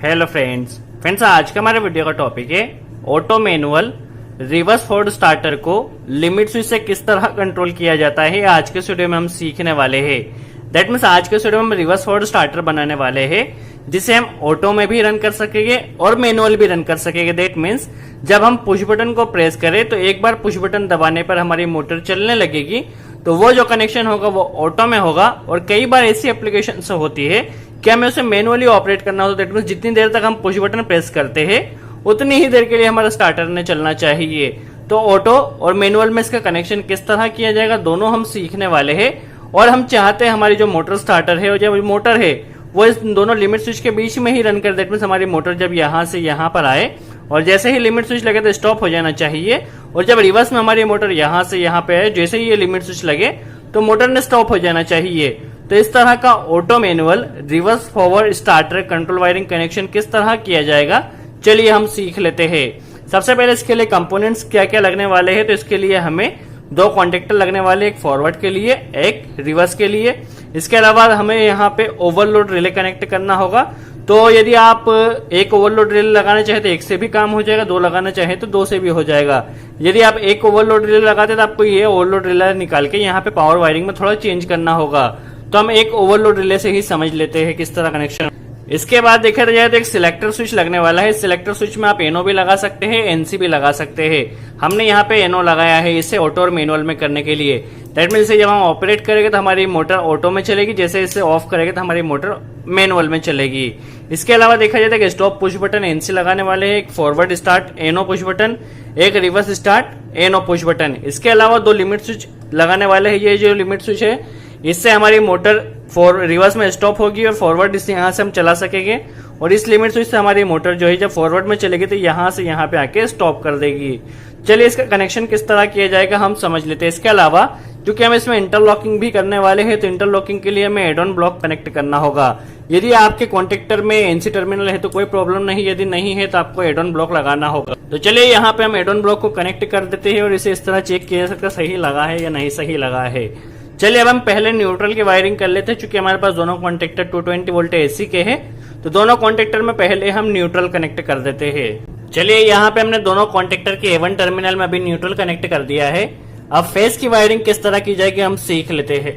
Hello friends आज का हमारे वीडियो का टॉपिक है auto manual reverse Ford starter को लिमिट स्विच से किस तरह कंट्रोल किया जाता है। आज के वीडियो में हम सीखने वाले हैं। दैट मीन्स आज के वीडियो में हम रिवर्स फोर्ड स्टार्टर बनाने वाले हैं जिसे हम ऑटो में भी रन कर सकेंगे और मैनुअल भी रन कर सकेंगे। दैट मीन्स जब हम पुश बटन को प्रेस करें तो एक बार पुश बटन दबाने पर हमारी मोटर चलने लगेगी, तो वो जो कनेक्शन होगा वो ऑटो में होगा। और कई बार ऐसी एप्लीकेशन होती है कि हमें उसे मैनुअली ऑपरेट करना होता है। दैट मीन्स जितनी देर तक हम पुश बटन प्रेस करते हैं उतनी ही देर के लिए हमारा स्टार्टर ने चलना चाहिए। तो ऑटो और मैनुअल में इसका कनेक्शन किस तरह किया जाएगा दोनों हम सीखने वाले हैं। और हम चाहते हैं हमारी जो मोटर स्टार्टर है और जो मोटर है वो इस दोनों लिमिट स्विच के बीच में ही रन कर। दैट मीन्स हमारी मोटर जब यहाँ से यहाँ पर आए और जैसे ही लिमिट स्विच लगे तो स्टॉप हो जाना चाहिए, और जब रिवर्स में हमारी मोटर यहाँ से यहाँ पे आए जैसे ही ये लिमिट स्विच लगे तो मोटर ने स्टॉप हो जाना चाहिए। तो इस तरह का auto manual reverse forward starter control wiring connection किस तरह किया जाएगा, चलिए हम सीख लेते हैं। सबसे पहले इसके लिए कंपोनेंट्स क्या क्या लगने वाले हैं। तो इसके लिए हमें दो कॉन्टेक्टर लगने वाले, एक फॉरवर्ड के लिए एक रिवर्स के लिए। इसके अलावा हमें यहाँ पे ओवरलोड रिले कनेक्ट करना होगा। तो यदि आप एक ओवरलोड रिले लगाना चाहे तो एक से भी काम हो जाएगा, दो लगाना चाहे तो दो से भी हो जाएगा। यदि आप एक ओवरलोड रिले लगाते तो आपको ये ओवरलोड रिले निकाल के यहाँ पे पावर वायरिंग में थोड़ा चेंज करना होगा। तो हम एक ओवरलोड रिले से ही समझ लेते हैं किस तरह कनेक्शन। इसके बाद देखा जाए तो एक सिलेक्टर स्विच लगने वाला है। सिलेक्टर स्विच में आप एनओ भी लगा सकते हैं, एनसी भी लगा सकते हैं। हमने यहाँ पे एनओ लगाया है इसे ऑटो और मैनुअल में करने के लिए। दैट मीन्स जब हम ऑपरेट करेंगे तो हमारी मोटर ऑटो में चलेगी, जैसे इसे ऑफ करेंगे तो हमारी मोटर मैनुअल में चलेगी। इसके अलावा देखा जाए तो स्टॉप पुश बटन एनसी लगाने वाले हैं, एक forward start NO push button, एक reverse start NO push button. इसके अलावा दो लिमिट स्विच लगाने वाले हैं। ये जो लिमिट स्विच है इससे हमारी मोटर रिवर्स में स्टॉप होगी और फॉरवर्ड इस यहाँ से हम चला सकेंगे, और इस लिमिट स्विच से हमारी मोटर जो है जब फॉरवर्ड में चलेगी तो यहाँ से यहाँ पे आके स्टॉप कर देगी। चलिए इसका कनेक्शन किस तरह किया जाएगा हम समझ लेते हैं। इसके अलावा क्योंकि हम इसमें इंटरलॉकिंग भी करने वाले हैं तो इंटरलॉकिंग के लिए हमें एड ऑन ब्लॉक कनेक्ट करना होगा। यदि आपके कॉन्टेक्टर में एनसी टर्मिनल है तो कोई प्रॉब्लम नहीं, यदि नहीं है तो आपको एड ऑन ब्लॉक लगाना होगा। तो चलिए यहाँ पे हम एड ऑन ब्लॉक को कनेक्ट कर देते हैं और इसे इस तरह चेक किया जा सकता है सही लगा है या नहीं सही लगा है। चलिए अब हम पहले न्यूट्रल की वायरिंग कर लेते हैं। चूंकि हमारे पास दोनों कॉन्टेक्टर 220 वोल्ट एसी के हैं तो दोनों कॉन्टेक्टर में पहले हम न्यूट्रल कनेक्ट कर देते हैं। चलिए यहाँ पे हमने दोनों कॉन्टेक्टर के A1 टर्मिनल में अभी न्यूट्रल कनेक्ट कर दिया है। अब फेस की वायरिंग किस तरह की जाएगी हम सीख लेते हैं।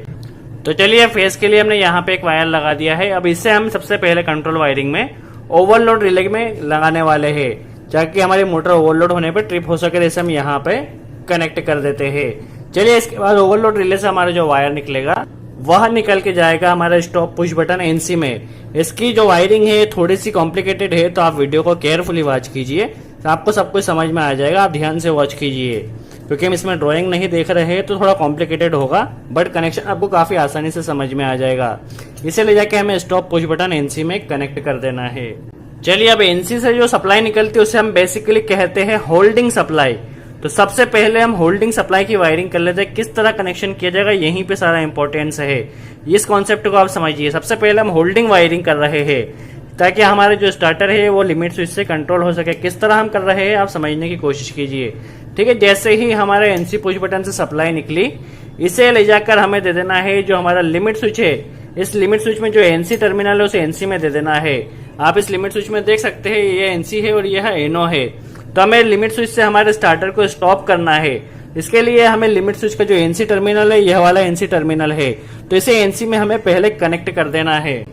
तो चलिए फेस के लिए हमने यहाँ पे एक वायर लगा दिया है। अब इससे हम सबसे पहले कंट्रोल वायरिंग में ओवरलोड रिले में लगाने वाले हैं ताकि हमारी मोटर ओवरलोड होने पर ट्रिप हो सके। इसे हम यहाँ पे कनेक्ट कर देते हैं। चलिए इसके बाद ओवरलोड रिले से हमारा जो वायर निकलेगा वह निकल के जाएगा हमारा स्टॉप पुश बटन एनसी में। इसकी जो वायरिंग है थोड़ी सी कॉम्प्लिकेटेड है तो आप वीडियो को केयरफुली वॉच कीजिए तो आपको सब कुछ समझ में आ जाएगा। आप ध्यान से वॉच कीजिए क्योंकि हम इसमें ड्राइंग नहीं देख रहे हैं तो थोड़ा कॉम्प्लिकेटेड होगा, बट कनेक्शन आपको काफी आसानी से समझ में आ जाएगा। इसे ले जाके हमें स्टॉप पुश बटन एनसी में कनेक्ट कर देना है। चलिए अब एनसी से जो सप्लाई निकलती है उसे हम बेसिकली कहते हैं होल्डिंग सप्लाई। तो सबसे पहले हम होल्डिंग सप्लाई की वायरिंग कर लेते हैं। किस तरह कनेक्शन किया जाएगा यहीं पे सारा इंपॉर्टेंस है, इस कॉन्सेप्ट को आप समझिए। सबसे पहले हम होल्डिंग वायरिंग कर रहे हैं ताकि हमारे जो स्टार्टर है वो लिमिट स्विच से कंट्रोल हो सके। किस तरह हम कर रहे हैं आप समझने की कोशिश कीजिए। ठीक है, जैसे ही हमारे एनसी पुश बटन से सप्लाई निकली इसे ले जाकर हमें दे देना है जो हमारा लिमिट स्विच है। इस लिमिट स्विच में जो एनसी टर्मिनल है उसे एनसी में दे देना है। आप इस लिमिट स्विच में देख सकते हैं ये एनसी है और यह एनओ है। तो हमें लिमिट स्विच से हमारे स्टार्टर को स्टॉप करना है। इसके लिए हमें लिमिट स्विच का जो एनसी टर्मिनल है यह वाला एनसी टर्मिनल है तो इसे एनसी में हमें पहले कनेक्ट कर देना है।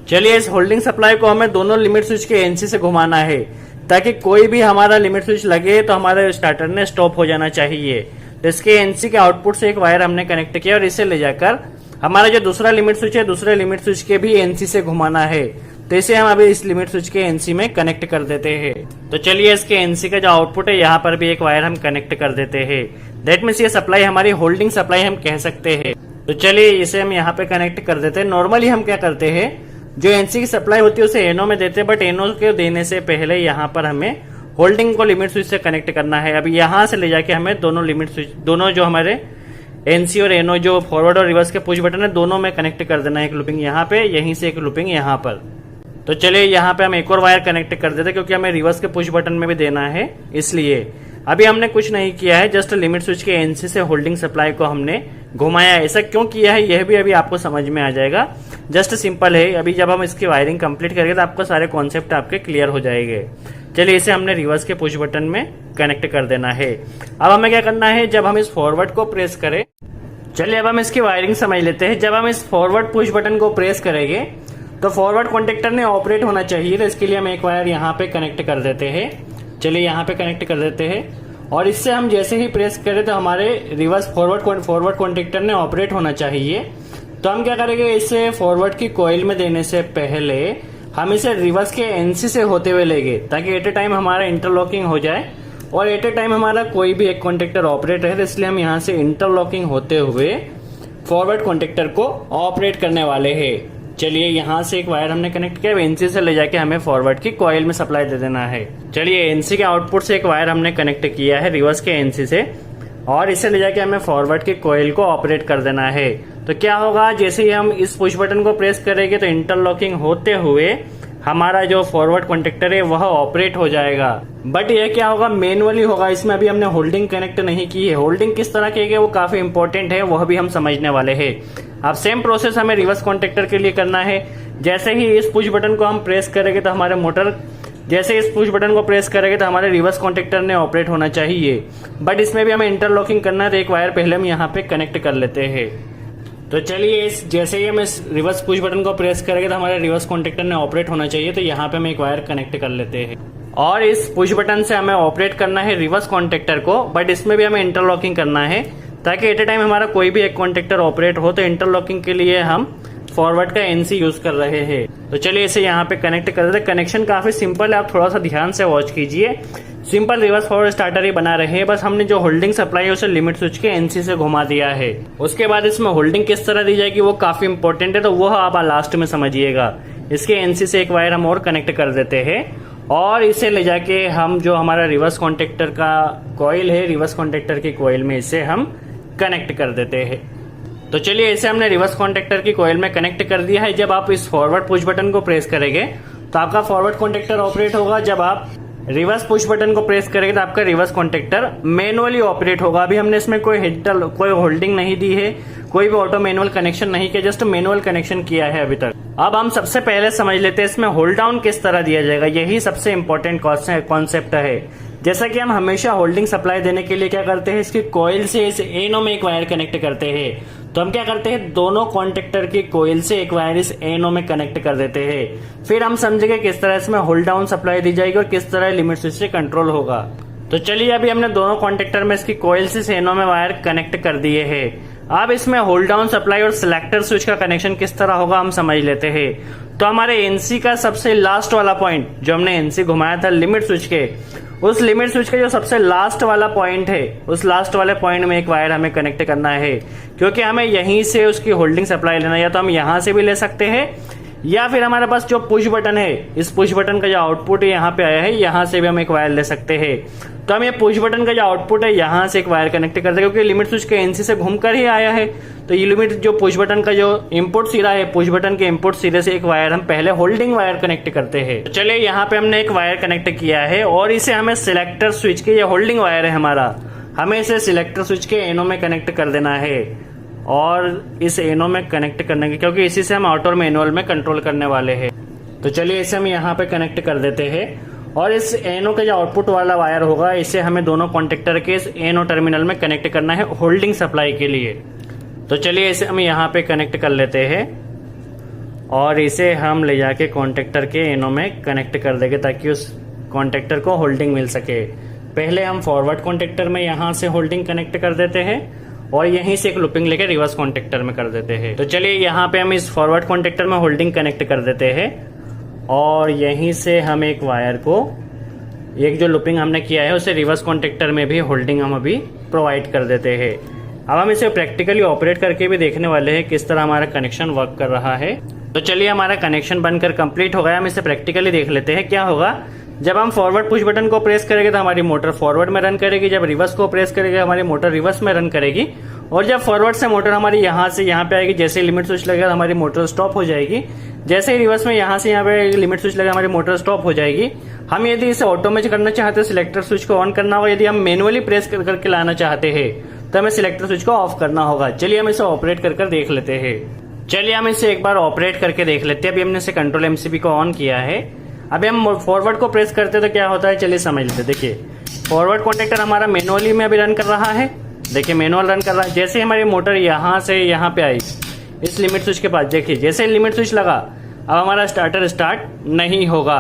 चलिए इस होल्डिंग सप्लाई को हमें दोनों लिमिट स्विच के एनसी से घुमाना है ताकि कोई भी हमारा लिमिट स्विच लगे तो हमारे स्टार्टर ने स्टॉप हो जाना चाहिए। तो इसके एनसी के आउटपुट से एक वायर हमने कनेक्ट किया और इसे ले जाकर हमारा जो दूसरा लिमिट स्विच है दूसरे लिमिट स्विच के भी एनसी से घुमाना है। तो इसे हम अभी इस लिमिट स्विच के एनसी में कनेक्ट कर देते हैं। तो चलिए इसके एनसी का जो आउटपुट है यहाँ पर भी एक वायर हम कनेक्ट कर देते हैं। दैट मीन्स ये सप्लाई हमारी होल्डिंग सप्लाई हम कह सकते हैं। तो चलिए इसे हम यहाँ पे कनेक्ट कर देते हैं। नॉर्मली हम क्या करते हैं जो एनसी की सप्लाई होती है उसे एनओ में देते हैं, बट एनओ के देने से पहले यहाँ पर हमें होल्डिंग को लिमिट स्विच से कनेक्ट करना है। अभी यहाँ से ले जाके हमें दोनों लिमिट स्विच दोनों जो हमारे एनसी और एनओ जो फॉरवर्ड और रिवर्स के पुश बटन है दोनों में कनेक्ट कर देना है। एक लूपिंग यहाँ पे, यहीं से एक लूपिंग यहाँ पर। तो चलिए यहाँ पे हम एक और वायर कनेक्ट कर देते क्योंकि हमें रिवर्स के पुश बटन में भी देना है इसलिए। अभी हमने कुछ नहीं किया है, जस्ट लिमिट स्विच के एनसी से होल्डिंग सप्लाई को हमने घुमाया। ऐसा क्यों किया है यह भी अभी आपको समझ में आ जाएगा। जस्ट सिंपल है, अभी जब हम इसकी वायरिंग कंप्लीट करेंगे तो आपको सारे कॉन्सेप्ट आपके क्लियर हो जाएंगे। चलिए इसे हमने रिवर्स के पुश बटन में कनेक्ट कर देना है। अब हमें क्या करना है, जब हम इस फॉरवर्ड को प्रेस करें, चलिए अब हम इसकी वायरिंग समझ लेते हैं। जब हम इस फॉरवर्ड पुश बटन को प्रेस करेंगे तो फॉरवर्ड कॉन्टेक्टर ने ऑपरेट होना चाहिए, तो इसके लिए हम एक वायर यहाँ पे कनेक्ट कर देते हैं। चलिए यहाँ पे कनेक्ट कर देते हैं और इससे हम जैसे ही प्रेस करें तो हमारे रिवर्स फॉरवर्ड कॉन्टेक्टर ने ऑपरेट होना चाहिए। तो हम क्या करेंगे, इसे फॉरवर्ड की कॉइल में देने से पहले हम इसे रिवर्स के एनसी से होते हुए लेंगे, ताकि एट ए टाइम हमारा इंटरलॉकिंग हो जाए और एट ए टाइम हमारा कोई भी एक कॉन्टेक्टर ऑपरेट रहे। तो इसलिए हम यहाँ से इंटरलॉकिंग होते हुए फॉरवर्ड कॉन्टेक्टर को ऑपरेट करने वाले हैं। चलिए यहाँ से एक वायर हमने कनेक्ट किया, एनसी से ले जाके हमें फॉरवर्ड की कॉइल में सप्लाई दे देना है। चलिए एनसी के आउटपुट से एक वायर हमने कनेक्ट किया है रिवर्स के एनसी से, और इसे ले जाके हमें फॉरवर्ड की कॉइल को ऑपरेट कर देना है। तो क्या होगा, जैसे ही हम इस पुश बटन को प्रेस करेंगे तो इंटरलॉकिंग होते हुए हमारा जो फॉरवर्ड कॉन्टेक्टर है वह ऑपरेट हो जाएगा। बट यह क्या होगा, मैनुअली होगा। इसमें अभी हमने होल्डिंग कनेक्ट नहीं की है। होल्डिंग किस तरह की है वो काफी इंपॉर्टेंट है, वह भी हम समझने वाले हैं। अब सेम प्रोसेस हमें रिवर्स कॉन्टेक्टर के लिए करना है। जैसे ही इस पुश बटन को हम प्रेस करेंगे तो हमारे मोटर, जैसे इस पुश बटन को प्रेस करेंगे तो हमारे रिवर्स कॉन्टेक्टर ने ऑपरेट होना चाहिए। बट इसमें भी हमें इंटरलॉकिंग करना है, तो एक वायर पहले हम यहाँ पे कनेक्ट कर लेते हैं। तो चलिए इस जैसे ही हम इस रिवर्स पुश बटन को प्रेस करेंगे तो हमारे रिवर्स कॉन्टेक्टर ने ऑपरेट होना चाहिए। तो यहाँ पे हम एक वायर कनेक्ट कर लेते हैं और इस पुश बटन से हमें ऑपरेट करना है रिवर्स कॉन्टेक्टर को। बट इसमें भी हमें इंटरलॉकिंग करना है, ताकि एट ए टाइम हमारा कोई भी एक कॉन्टेक्टर ऑपरेट हो। तो इंटरलॉकिंग के लिए हम फॉरवर्ड का एनसी यूज कर रहे हैं। तो चलिए इसे यहाँ पे कनेक्ट कर देते हैं। कनेक्शन काफी सिंपल है, आप थोड़ा सा ध्यान से वॉच कीजिए। सिंपल रिवर्स फॉरवर्ड स्टार्टर ही बना रहे हैं, बस हमने जो होल्डिंग सप्लाई है उसे लिमिट स्विच के एनसी से घुमा दिया है। उसके बाद इसमें होल्डिंग किस तरह दी जाएगी वो काफी इंपॉर्टेंट है, तो वो आप लास्ट में समझिएगा। इसके एनसी से एक वायर हम और कनेक्ट कर देते हैं और इसे ले जाके हम जो हमारा रिवर्स कॉन्टेक्टर का कॉइल है, रिवर्स कॉन्टेक्टर की कॉइल में इसे हम कनेक्ट कर देते हैं। तो चलिए इसे हमने रिवर्स कॉन्टेक्टर की कॉइल में कनेक्ट कर दिया है। जब आप इस फॉरवर्ड पुश बटन को प्रेस करेंगे तो आपका फॉरवर्ड कॉन्टेक्टर ऑपरेट होगा। जब आप रिवर्स पुश बटन को प्रेस करेंगे तो आपका रिवर्स कॉन्टेक्टर मैनुअली ऑपरेट होगा। अभी हमने इसमें कोई होल्डिंग नहीं दी है, कोई भी ऑटो मैनुअल कनेक्शन नहीं किया, जस्ट मैनुअल कनेक्शन किया है अभी तक। अब हम सबसे पहले समझ लेते हैं इसमें होल्ड डाउन किस तरह दिया जाएगा। यही सबसे इंपॉर्टेंट कॉन्सेप्ट है। जैसा कि हम हमेशा होल्डिंग सप्लाई देने के लिए क्या करते हैं, इसकी कॉइल से इस एनो में एक वायर कनेक्ट करते हैं। तो हम क्या करते हैं, दोनों कॉन्टेक्टर की कॉइल से एक वायर इस एनो में कनेक्ट कर देते हैं। फिर हम समझेंगे किस तरह इसमें होल्ड डाउन सप्लाई दी जाएगी और किस तरह लिमिट स्विच से कंट्रोल होगा। तो चलिए अभी हमने दोनों कॉन्टेक्टर में इसकी कॉइल से एनो में वायर कनेक्ट कर दिए हैं। अब इसमें होल्ड डाउन सप्लाई और सिलेक्टर स्विच का कनेक्शन किस तरह होगा हम समझ लेते हैं। तो हमारे एनसी का सबसे लास्ट वाला पॉइंट, जो हमने एनसी घुमाया था लिमिट स्विच के, उस लिमिट स्विच का जो सबसे लास्ट वाला पॉइंट है, उस लास्ट वाले पॉइंट में एक वायर हमें कनेक्ट करना है, क्योंकि हमें यहीं से उसकी होल्डिंग सप्लाई लेना है। या तो हम यहां से भी ले सकते हैं, या फिर हमारे पास जो पुश बटन है, इस पुश बटन का जो आउटपुट है यहाँ पे आया है, यहाँ से भी हम एक वायर ले सकते हैं। तो हम ये पुश बटन का जो आउटपुट है यहाँ से एक वायर कनेक्ट करते हैं, क्योंकि लिमिट स्विच के एनसी से घूमकर ही आया है। तो ये लिमिट जो पुश बटन का जो इनपुट सिरा है, पुश बटन के इनपुट सिरे से एक वायर हम पहले होल्डिंग वायर कनेक्ट करते हैं। तो चलिए यहाँ पे हमने एक वायर कनेक्ट किया है और इसे हमें सिलेक्टर स्विच के, ये होल्डिंग वायर है हमारा, हमें इसे सिलेक्टर स्विच के एनो में कनेक्ट कर देना है। और इस एनो में कनेक्ट करने के, क्योंकि इसी से हम ऑटो मैनुअल में कंट्रोल करने वाले हैं। तो चलिए इसे हम यहाँ पे कनेक्ट कर देते हैं और इस एनो का जो आउटपुट वाला वायर होगा, इसे हमें दोनों कॉन्टेक्टर के इस एनो टर्मिनल में कनेक्ट करना है होल्डिंग सप्लाई के लिए। तो चलिए इसे हम यहाँ पे कनेक्ट कर लेते हैं और इसे हम ले जाके कॉन्टेक्टर के एनो में कनेक्ट कर देंगे, ताकि उस कॉन्टेक्टर को होल्डिंग मिल सके। पहले हम फॉरवर्ड कॉन्टेक्टर में यहाँ से होल्डिंग कनेक्ट कर देते हैं और यहीं से एक लूपिंग लेके रिवर्स कॉन्टेक्टर में कर देते हैं। तो चलिए यहाँ पे हम इस फॉरवर्ड कॉन्टेक्टर में होल्डिंग कनेक्ट कर देते हैं और यहीं से हम एक वायर को, एक जो लूपिंग हमने किया है उसे रिवर्स कॉन्टेक्टर में भी होल्डिंग हम अभी प्रोवाइड कर देते हैं। अब हम इसे प्रैक्टिकली ऑपरेट करके भी देखने वाले हैं किस तरह हमारा कनेक्शन वर्क कर रहा है। तो चलिए हमारा कनेक्शन बनकर कंप्लीट हो गया, हम इसे प्रैक्टिकली देख लेते हैं क्या होगा। जब हम फॉरवर्ड पुश बटन को प्रेस करेंगे तो हमारी मोटर फॉरवर्ड में रन करेगी, जब रिवर्स को प्रेस करेंगे हमारी मोटर रिवर्स में रन करेगी, और जब फॉरवर्ड से मोटर हमारी यहाँ से यहाँ पे आएगी, जैसे लिमिट स्विच लगेगा हमारी मोटर स्टॉप हो जाएगी। जैसे ही रिवर्स में यहाँ से यहाँ पे लिमिट स्विच लगेगा हमारी मोटर स्टॉप हो जाएगी। हम यदि इसे ऑटो में करना चाहते हैं, सिलेक्टर स्विच को ऑन करना होगा। यदि हम मैनुअली प्रेस करके लाना चाहते हैं तो हमें सिलेक्टर स्विच को ऑफ करना होगा। चलिए हम इसे ऑपरेट कर देख लेते हैं। चलिए हम इसे एक बार ऑपरेट करके देख लेते हैं। अभी हमने इसे कंट्रोल एमसीबी को ऑन किया है। अभी हम फॉरवर्ड को प्रेस करते हैं तो क्या होता है, चलिए समझ लेते हैं। देखिए फॉरवर्ड कॉन्टेक्टर हमारा मैनुअली में अभी रन कर रहा है। देखिए मैनुअल रन कर रहा है। जैसे हमारी मोटर यहाँ से यहाँ पे आई इस लिमिट स्विच के पास, देखिए जैसे लिमिट स्विच लगा अब हमारा स्टार्टर स्टार्ट नहीं होगा।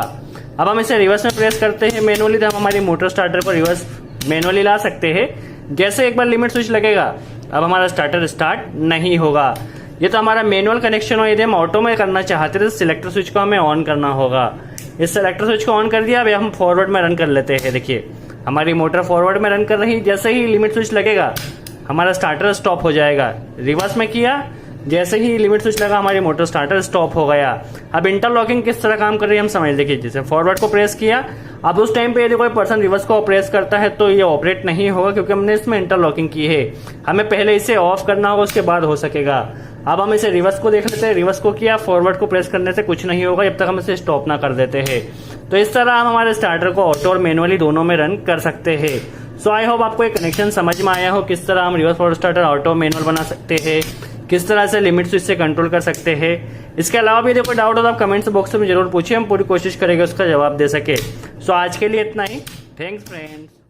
अब हम इसे रिवर्स में प्रेस करते हैं मैनुअली, तो हम हमारी मोटर स्टार्टर को रिवर्स मैनुअली ला सकते हैं। जैसे एक बार लिमिट स्विच लगेगा अब हमारा स्टार्टर स्टार्ट नहीं होगा। ये तो हमारा मैनुअल कनेक्शन हो। यदि हम ऑटो में करना चाहते तो सिलेक्टर स्विच को हमें ऑन करना होगा। इस सिलेक्टर स्विच को ऑन कर दिया। अब हम फॉरवर्ड में रन कर लेते हैं। देखिए हमारी मोटर फॉरवर्ड में रन कर रही, जैसे ही लिमिट स्विच लगेगा हमारा स्टार्टर स्टॉप हो जाएगा। रिवर्स में किया, जैसे ही लिमिट स्विच लगा हमारी मोटर स्टार्टर स्टॉप हो गया। अब इंटरलॉकिंग किस तरह काम कर रही है हम समझ। देखिए जैसे फॉरवर्ड को प्रेस किया, अब उस टाइम पे यदि कोई पर्सन रिवर्स को प्रेस करता है तो ये ऑपरेट नहीं होगा, क्योंकि हमने इसमें इंटरलॉकिंग की है। हमें पहले इसे ऑफ करना होगा, उसके बाद हो सकेगा। अब हम इसे रिवर्स को देख लेते हैं। रिवर्स को किया, फॉरवर्ड को प्रेस करने से कुछ नहीं होगा जब तक हम इसे स्टॉप ना कर देते हैं। तो इस तरह हम हमारे स्टार्टर को ऑटो और मैनुअली दोनों में रन कर सकते हैं। सो आई होप आपको एक कनेक्शन समझ में आया हो, किस तरह हम reverse forward starter auto manual बना सकते हैं, किस तरह से लिमिट स्विच से कंट्रोल कर सकते हैं। इसके अलावा भी यदि कोई डाउट हो तो आप कमेंट्स बॉक्स में जरूर पूछिए, हम पूरी कोशिश करेंगे उसका जवाब दे सके। सो आज के लिए इतना ही। Thanks friends.